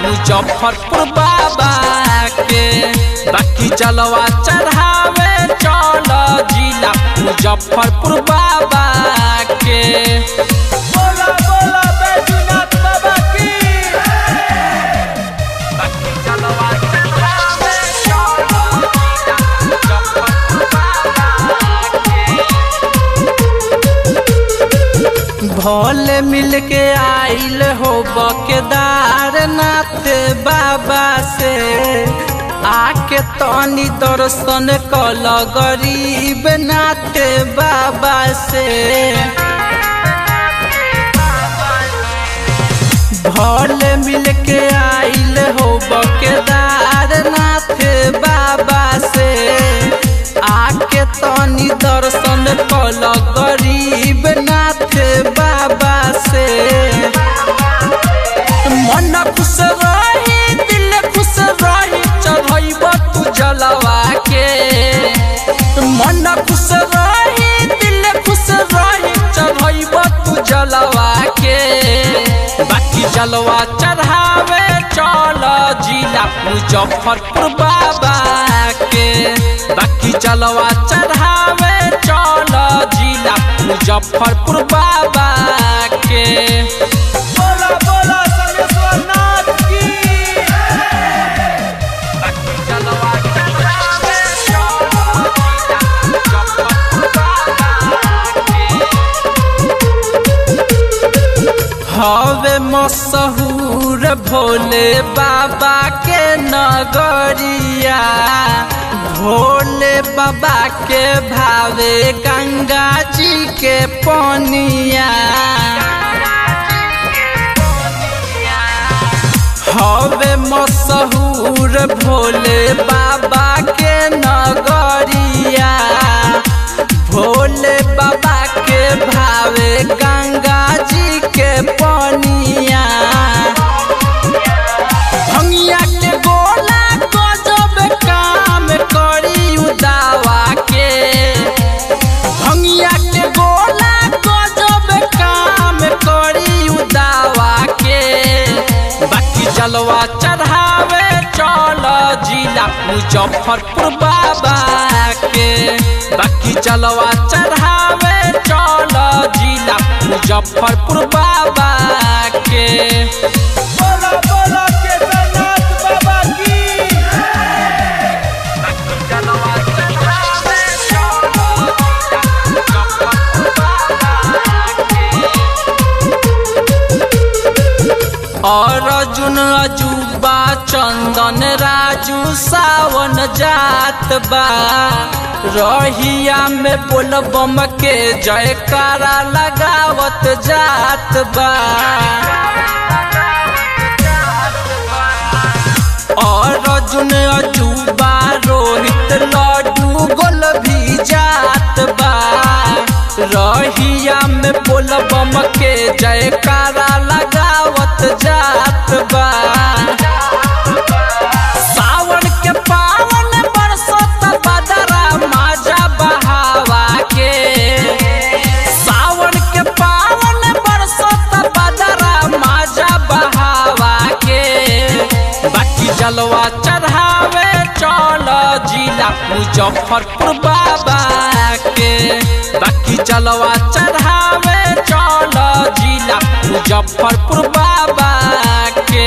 मुजफ्फरपुर बाबा के। बाकी जलवा चढ़ावे चल जिला मुजफ्फरपुर बाबा के। बोला बोला बैजूनाथ बाबा की। बाकी जलवा चढ़ावे चल जिला मुजफ्फरपुर बाबा के। भोले मिल के आइल हो केदारनाथ बाबा से, आके तनी दर्शन कल गरीब नाथ बाबा से। भोले मिल के आइल हो केदारनाथ बाबा से, आके तनी दर्शन कल गरीब नाथ बाबा से। मन खुश रही दिल खुश रही चढ़ब तू जलवा के। मन खुश रही दिल खुश रही चढ़ब तू जलवा के। बाकी जलवा चढ़ावे चल जिला मुजफ्फरपुर बाबा के। बाकी जलवा चढ़ावे चल जिला मुजफ्फरपुर बाबा के। बोला बोला समेश्वर नाथ की। बाकी जलवा चढ़ावे चल जिला मुजफ्फरपुर बाबा के। हवे मशहूर भोले बाबा के नगरिया। भोले बाबा के भावे गंगा जी के पनिया। हवे मशहूर भोले बाबा के नगरिया। भोले बाबा के भावे गंगा जी के पनिया। भंगिया के गोला गजब काम करी उदावा के। भंगिया के गोला गजब काम करी उदावा के। बाकी जलवा चढ़ावे चल जिला मुजफ्फरपुर बाबा के। बाकी जलवा चढ़ावे चल जिला मुजफ्फरपुर बाबा के। बोला बोला केदारनाथ बाबा की। बाकी जलवा चढ़ावे चल जिला मुजफ्फरपुर बाबा के। और अर्जुन अजूबा चंदन राजू सावन जात बा। रहिया में बोलबम के जयकारा लगावत जात बा। और अर्जुन अजूबा रोहित लड्डू गोल भी जात बा। रहिया में बोलबम के जयकारा लगावत जात बा। सावन के पावन बरसत बदरा माजा बहावा के। सावन के पावन बरसत बदरा माजा बहावा के। बाकी जलवा चढ़ावे चल जिला मुजफ्फरपुर बाबा के। बाकी जलवा चढ़ावे चल जिला मुजफ्फरपुर बाबा के।